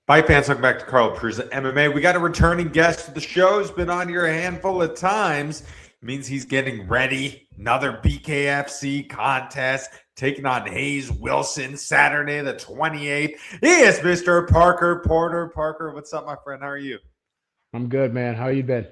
Fight fans, welcome back to Carl Cruz at MMA. We got a returning guest to the show. He's been on here a handful of times. It means he's getting ready. Another BKFC contest taking on Haze Wilson Saturday the 28th. He is Mr. Parker Porter. Parker, what's up, my friend? How are you? I'm good, man. How you been?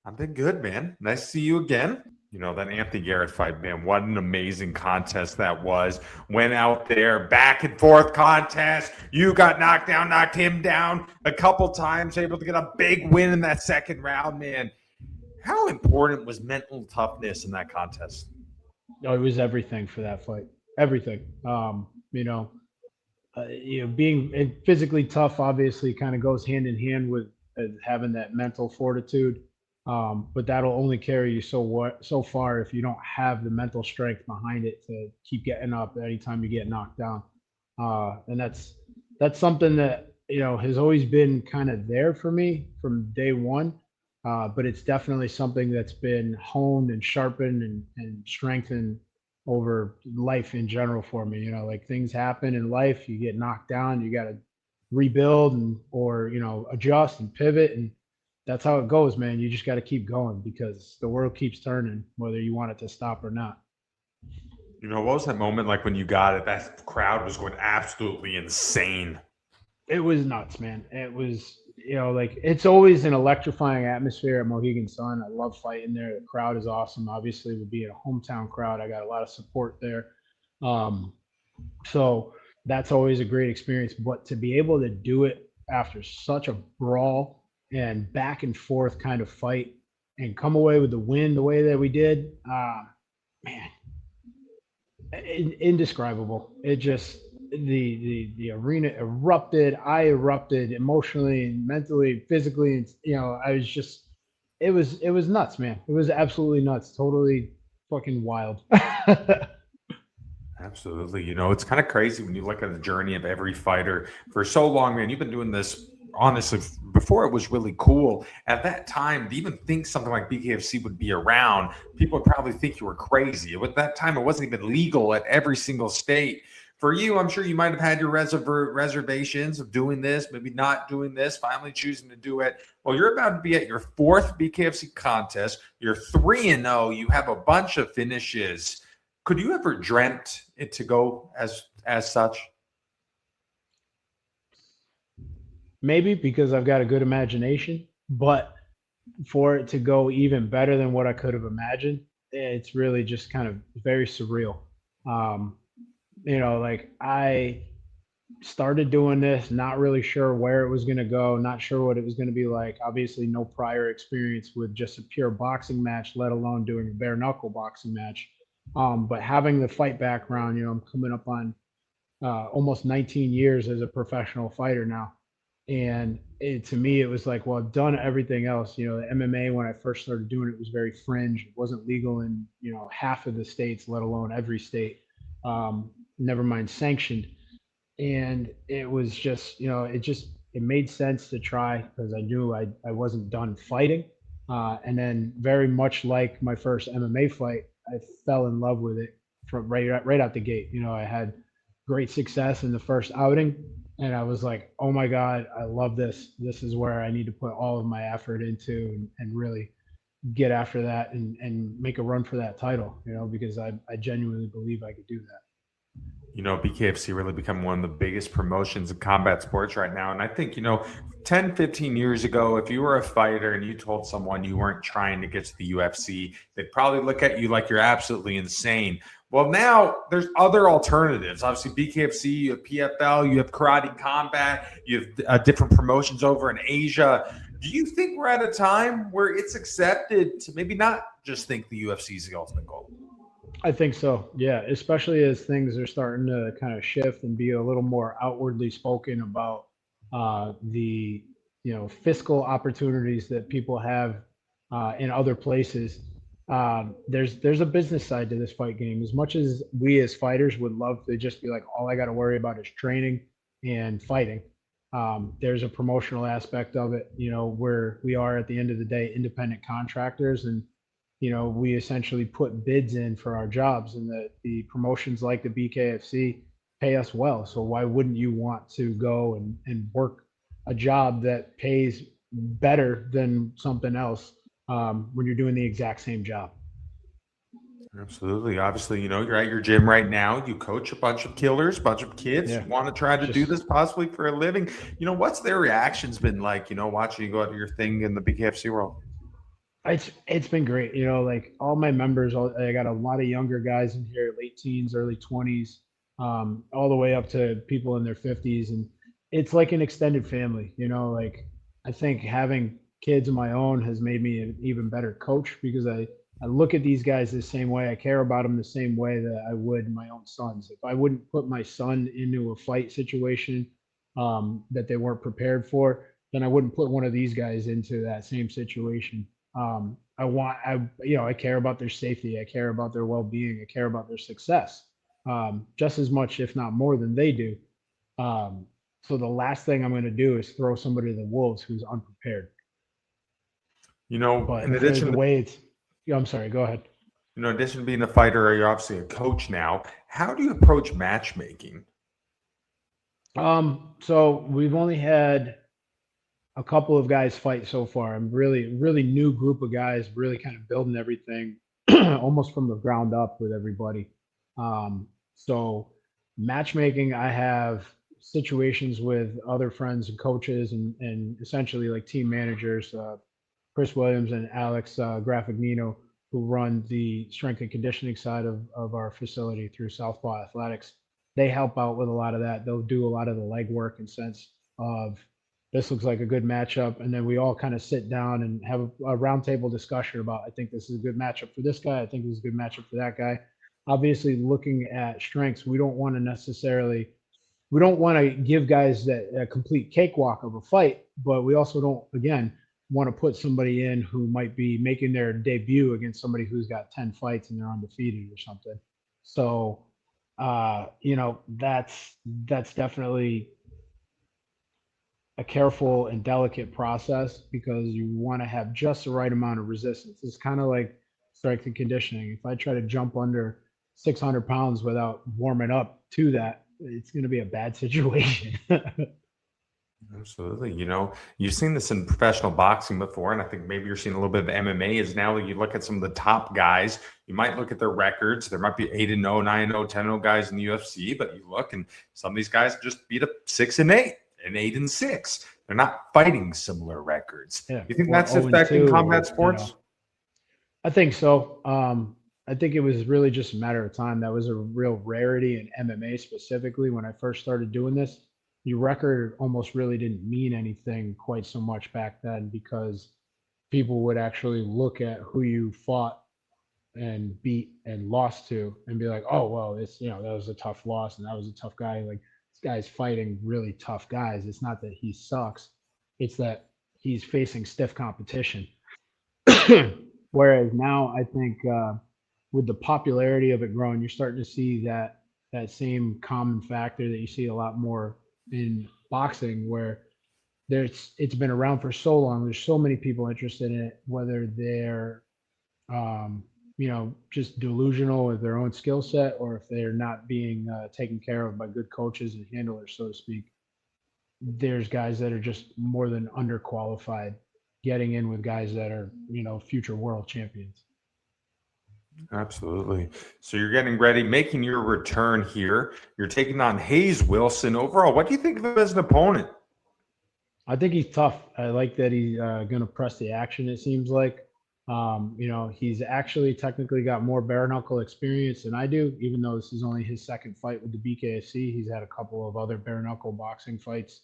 I've been good, man. Nice to see you again. You know, that Anthony Garrett fight, man, what an amazing contest that was. Went out there, back and forth contest. You got knocked down, knocked him down a couple times, able to get a big win in that second round, man. How important was mental toughness in that contest? Oh, it was everything for that fight. Everything. Being physically tough obviously kind of goes hand in hand with having that mental fortitude. But that'll only carry you so far if you don't have the mental strength behind it to keep getting up anytime you get knocked down. And that's something that has always been kind of there for me from day one. But it's definitely something that's been honed and sharpened and strengthened over life in general for me. Like things happen in life, you get knocked down, you got to rebuild or adjust and pivot, and that's how it goes, man. You just got to keep going because the world keeps turning, whether you want it to stop or not. What was that moment like when you got it? That crowd was going absolutely insane. It was nuts, man. It was, it's always an electrifying atmosphere at Mohegan Sun. I love fighting there. The crowd is awesome. Obviously, with being a hometown crowd, I got a lot of support there. So that's always a great experience. But to be able to do it after such a brawl and back and forth kind of fight and come away with the win the way that we did, man, indescribable. It just the arena erupted. I erupted emotionally and mentally, physically, and I was just it was nuts, man. It was absolutely nuts. Totally fucking wild. Absolutely. It's kind of crazy when you look at the journey of every fighter for so long, man. You've been doing this honestly before it was really cool. At that time, to even think something like BKFC would be around, people would probably think you were crazy. At that time, it wasn't even legal at every single state. For you, I'm sure you might have had your reservations of doing this, maybe not doing this, finally choosing to do it. Well, you're about to be at your fourth BKFC contest. You're 3-0. You have a bunch of finishes. Could you ever dreamt it to go as such? Maybe because I've got a good imagination, but for it to go even better than what I could have imagined, it's really just kind of very surreal. Like I started doing this, not really sure where it was going to go, not sure what it was going to be like. Obviously, no prior experience with just a pure boxing match, let alone doing a bare knuckle boxing match. But having the fight background, I'm coming up on almost 19 years as a professional fighter now. And to me, it was like, well, I've done everything else. The MMA, when I first started doing it, was very fringe. It wasn't legal in, half of the states, let alone every state, never mind sanctioned. And it was just, it made sense to try because I knew I wasn't done fighting. And then very much like my first MMA fight, I fell in love with it from right out the gate. I had great success in the first outing. And I was like, oh my God, I love this. This is where I need to put all of my effort into and really get after that and make a run for that title, because I genuinely believe I could do that. BKFC really become one of the biggest promotions in combat sports right now. And I think, 10, 15 years ago, if you were a fighter and you told someone you weren't trying to get to the UFC, they'd probably look at you like you're absolutely insane. Well, now there's other alternatives. Obviously, BKFC, you have PFL, you have Karate Combat, you have different promotions over in Asia. Do you think we're at a time where it's accepted to maybe not just think the UFC is the ultimate goal? I think so. Yeah, especially as things are starting to kind of shift and be a little more outwardly spoken about the fiscal opportunities that people have in other places. There's a business side to this fight game. As much as we as fighters would love to just be like, all I got to worry about is training and fighting. There's a promotional aspect of it, where we are at the end of the day independent contractors, and we essentially put bids in for our jobs, and the promotions like the BKFC pay us well. So why wouldn't you want to go and work a job that pays better than something else when you're doing the exact same job. Absolutely. Obviously, you're at your gym right now. You coach a bunch of killers, bunch of kids Yeah, who want to try to do just this possibly for a living. What's their reactions been like, watching you go out to your thing in the BKFC world? it's been great. Like all my members, I got a lot of younger guys in here, late teens, early 20s, all the way up to people in their 50s, and it's like an extended family. Like I think having kids of my own has made me an even better coach because I look at these guys the same way. I care about them the same way that I would my own sons. If I wouldn't put my son into a fight situation that they weren't prepared for, then I wouldn't put one of these guys into that same situation. I care about their safety. I care about their well-being. I care about their success, just as much, if not more, than they do. So the last thing I'm going to do is throw somebody to the wolves who's unprepared. In But for addition the to, way it's, yeah, I'm sorry. Go ahead. in addition to being a fighter, you're obviously a coach now. How do you approach matchmaking? So we've only had a couple of guys fight so far. I'm really new group of guys, really kind of building everything almost from the ground up with everybody. So matchmaking, I have situations with other friends and coaches and essentially like team managers, Chris Williams and Alex Graffignino, who run the strength and conditioning side of our facility through Southpaw Athletics. They help out with a lot of that. They'll do a lot of the legwork and sense of this looks like a good matchup. And then we all kind of sit down and have a roundtable discussion about, I think this is a good matchup for this guy. I think this is a good matchup for that guy. Obviously, looking at strengths, we don't want to give guys that a complete cakewalk of a fight, but we also don't, again, want to put somebody in who might be making their debut against somebody who's got 10 fights and they're undefeated or something. So, that's definitely a careful and delicate process because you want to have just the right amount of resistance. It's kind of like strength and conditioning. If I try to jump under 600 pounds without warming up to that, it's going to be a bad situation. Absolutely. You've seen this in professional boxing before, and I think maybe you're seeing a little bit of MMA is now that you look at some of the top guys, you might look at their records. There might be 8-0, 9-0, 10-0 guys in the UFC, but you look and some of these guys just beat up 6-8 and 8-6. They're not fighting similar records. Yeah, You think or that's 0 affecting 2, combat or sports? I think so. I think it was really just a matter of time. That was a real rarity in MMA specifically when I first started doing this. Your record almost really didn't mean anything quite so much back then because people would actually look at who you fought and beat and lost to and be like, oh, well, that was a tough loss and that was a tough guy. Like, this guy's fighting really tough guys. It's not that he sucks, it's that he's facing stiff competition. Whereas now, I think with the popularity of it growing, you're starting to see that same common factor that you see a lot more in boxing, where it's been around for so long. There's so many people interested in it, whether they're just delusional with their own skill set, or if they're not being taken care of by good coaches and handlers, so to speak. There's guys that are just more than underqualified getting in with guys that are, future world champions. Absolutely. So you're getting ready, making your return here. You're taking on Haze Wilson. Overall, what do you think of him as an opponent? I think he's tough. I like that he's going to press the action, it seems like. He's actually technically got more bare knuckle experience than I do, even though this is only his second fight with the BKFC. He's had a couple of other bare knuckle boxing fights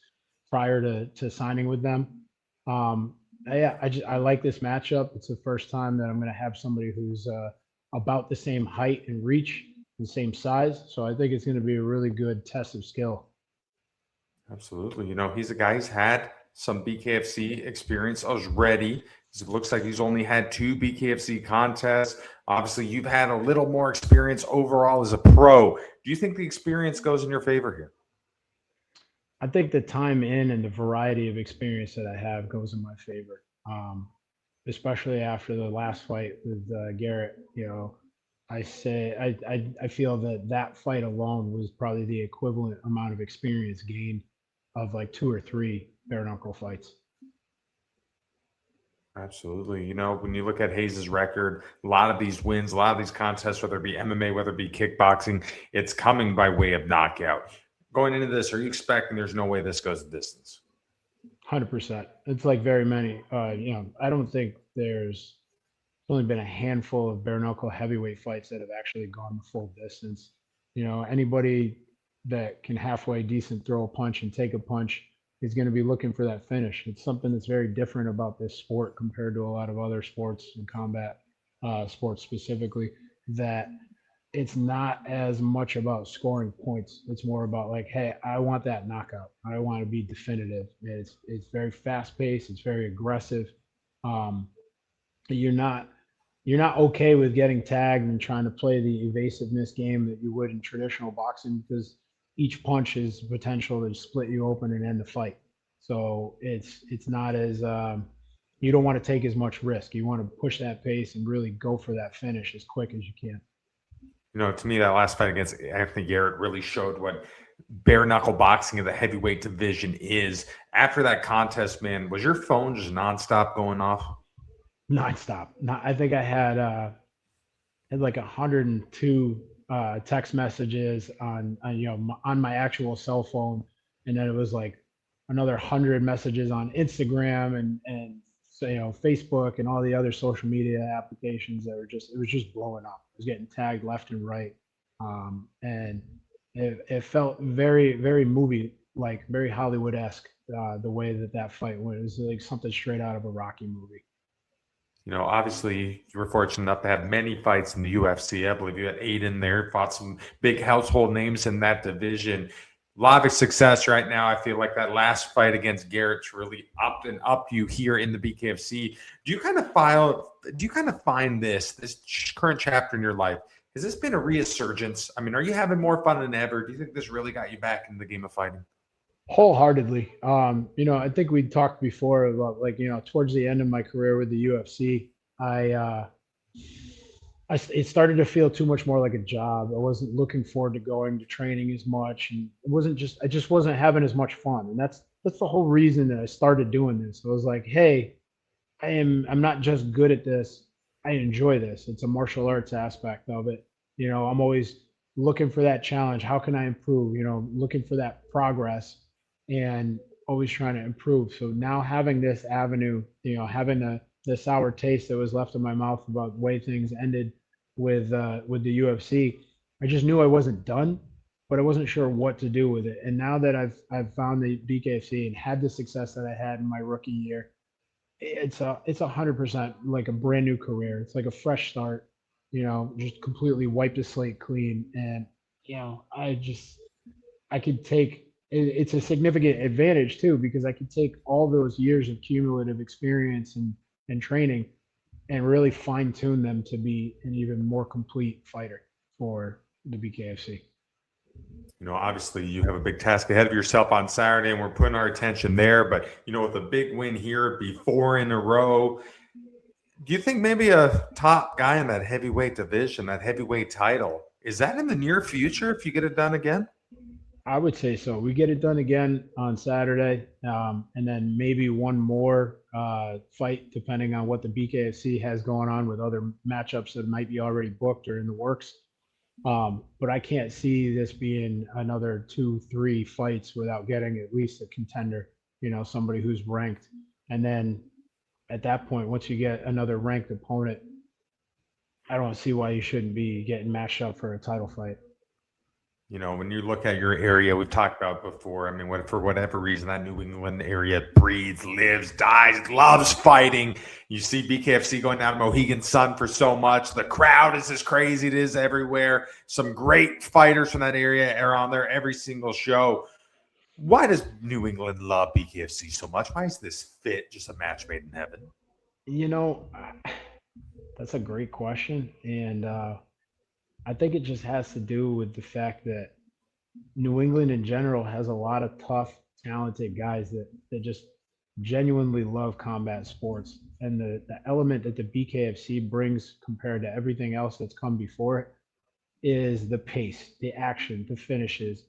prior to signing with them. Yeah, I like this matchup. It's the first time that I'm going to have somebody who's about the same height and reach, the same size. So I think it's going to be a really good test of skill. Absolutely. He's a guy who's had some BKFC experience already. It looks like he's only had 2 BKFC contests. Obviously, you've had a little more experience overall as a pro. Do you think the experience goes in your favor here? I think the time in and the variety of experience that I have goes in my favor, especially after the last fight with Garrett. I feel that fight alone was probably the equivalent amount of experience gained of like 2 or 3 bare knuckle fights. Absolutely. When you look at Hayes' record, a lot of these wins, a lot of these contests, whether it be MMA, whether it be kickboxing, it's coming by way of knockout. Going into this, are you expecting there's no way this goes the distance? 100%. It's like very many. I don't think there's only been a handful of bare knuckle heavyweight fights that have actually gone the full distance. Anybody that can halfway decent throw a punch and take a punch is going to be looking for that finish. It's something that's very different about this sport compared to a lot of other sports and combat sports specifically, that it's not as much about scoring points. It's more about like, hey, I want that knockout. I want to be definitive. It's very fast paced. It's very aggressive. Um, you're not you're not okay with getting tagged and trying to play the evasiveness game that you would in traditional boxing, because each punch has potential to split you open and end the fight. So it's not as you don't want to take as much risk. You want to push that pace and really go for that finish as quick as you can. To me, that last fight against Anthony Garrett really showed what bare knuckle boxing of the heavyweight division is. After that contest, man, was your phone just nonstop going off? Nonstop. Not, I think I had like 102 text messages on my actual cell phone, and then it was like another 100 messages on Instagram and so, Facebook and all the other social media applications that were just it was just blowing up. It was getting tagged left and right, and it felt very very movie like, very Hollywood esque, the way that fight went. It was like something straight out of a Rocky movie. Obviously, you were fortunate enough to have many fights in the UFC. I believe you had 8 in there, fought some big household names in that division. A lot of success right now. I feel like that last fight against Garrett's really upped you here in the BKFC. Do you kind of find this current chapter in your life, has this been a resurgence? I mean, are you having more fun than ever? Do you think this really got you back in the game of fighting? Wholeheartedly. I think we talked before about, like, towards the end of my career with the UFC, I it started to feel too much more like a job. I wasn't looking forward to going to training as much, and I just wasn't having as much fun. And that's the whole reason that I started doing this. I was like, hey, I'm not just good at this. I enjoy this. It's a martial arts aspect of it. I'm always looking for that challenge. How can I improve? Looking for that progress and always trying to improve. So now having this avenue, having the sour taste that was left in my mouth about the way things ended with the UFC, I just knew I wasn't done, but I wasn't sure what to do with it. And now that I've found the BKFC and had the success that I had in my rookie year, it's 100% like a brand new career. It's like a fresh start, just completely wipe the slate clean. And I could take it's a significant advantage too, because I could take all those years of cumulative experience and training and really fine tune them to be an even more complete fighter for the BKFC. Obviously you have a big task ahead of yourself on Saturday, and we're putting our attention there. But with a big win here, be 4 in a row, do you think maybe a top guy in that heavyweight division, that heavyweight title, is that in the near future if you get it done again? I would say so. We get it done again on Saturday, and then maybe one more fight, depending on what the BKFC has going on with other matchups that might be already booked or in the works. But I can't see this being another 2, 3 fights without getting at least a contender, somebody who's ranked. And then at that point, once you get another ranked opponent, I don't see why you shouldn't be getting matched up for a title fight. When you look at your area, we've talked about before. I mean, for whatever reason, that New England area breathes, lives, dies, loves fighting. You see BKFC going down to Mohegan Sun for so much. The crowd is as crazy. It is everywhere. Some great fighters from that area are on there every single show. Why does New England love BKFC so much? Why is this fit just a match made in heaven? You know, that's a great question. And I think it just has to do with the fact that New England in general has a lot of tough, talented guys that just genuinely love combat sports. And the element that the BKFC brings compared to everything else that's come before it is the pace, the action, the finishes.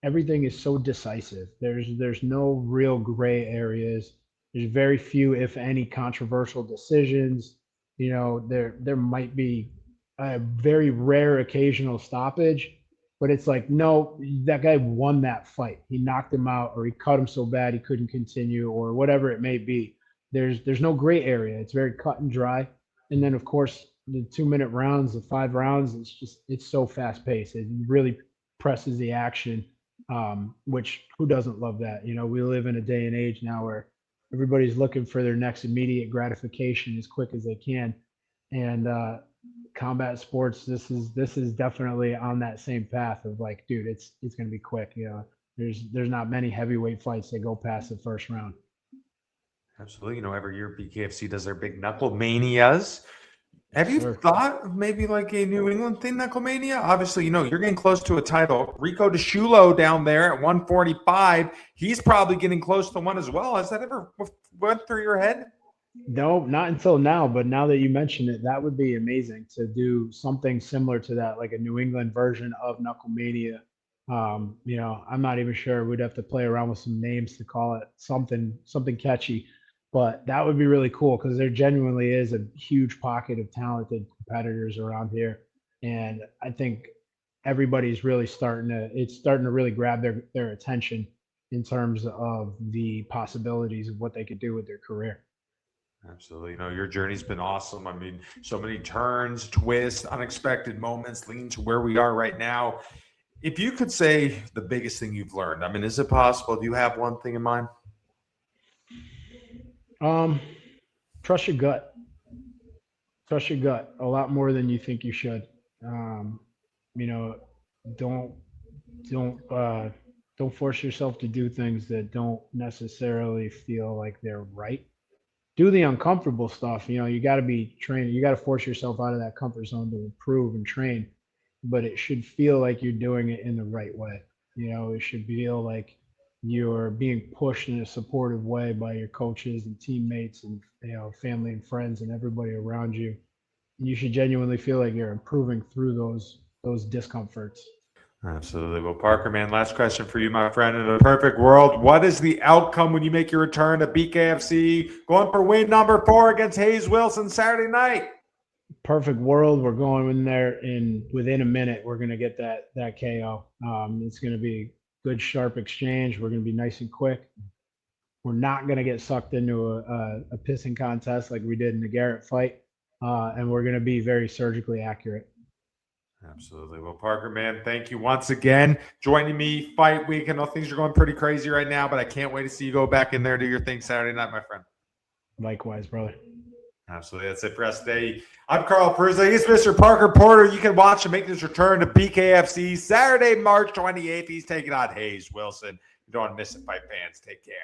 everything is so decisive. There's no real gray areas. There's very few, if any, controversial decisions. There might be a very rare occasional stoppage, but it's like, no, that guy won that fight. He knocked him out, or he cut him so bad he couldn't continue, or whatever it may be. There's no gray area. It's very cut and dry. And then of course the 2 minute rounds, the 5 rounds, it's so fast paced. It really presses the action, which who doesn't love that? We live in a day and age now where everybody's looking for their next immediate gratification as quick as they can. And combat sports, this is definitely on that same path of like, dude, it's going to be quick. There's not many heavyweight fights that go past the first round. Absolutely. Every year BKFC does their big knuckle manias. Have you thought of maybe like a New England thing, knuckle mania? Obviously, you're getting close to a title. Rico DeShulo down there at 145. He's probably getting close to one as well. Has that ever went through your head? No, not until now. But now that you mention it, that would be amazing to do something similar to that, like a New England version of Knuckle Mania. I'm not even sure. We'd have to play around with some names to call it something catchy. But that would be really cool because there genuinely is a huge pocket of talented competitors around here. And I think everybody's really starting to really grab their attention in terms of the possibilities of what they could do with their career. Absolutely. Your journey's been awesome. I mean, so many turns, twists, unexpected moments leading to where we are right now. If you could say the biggest thing you've learned, I mean, is it possible? Do you have one thing in mind? Trust your gut. Trust your gut a lot more than you think you should. Don't force yourself to do things that don't necessarily feel like they're right. Do the uncomfortable stuff. You got to be trained. You got to force yourself out of that comfort zone to improve and train, but it should feel like you're doing it in the right way. It should feel like you're being pushed in a supportive way by your coaches and teammates and family and friends and everybody around you. You should genuinely feel like you're improving through those discomforts. Absolutely. Well, Parker, man, last question for you, my friend. In a perfect world, what is the outcome when you make your return to BKFC, going for win number 4 against Haze Wilson Saturday night? Perfect world. We're going in there within a minute. We're going to get that KO. It's going to be good, sharp exchange. We're going to be nice and quick. We're not going to get sucked into a pissing contest like we did in the Garrett fight. And we're going to be very surgically accurate. Absolutely. Well, Parker, man, thank you once again joining me fight week. I know things are going pretty crazy right now, but I can't wait to see you go back in there, do your thing Saturday night, my friend. Likewise, brother. Absolutely. That's it for us today. I'm Carl Persley. He's Mr. Parker Porter. You can watch him make his return to BKFC Saturday, March 28th. He's taking on Haze Wilson. You don't want to miss it, fight fans. Take care.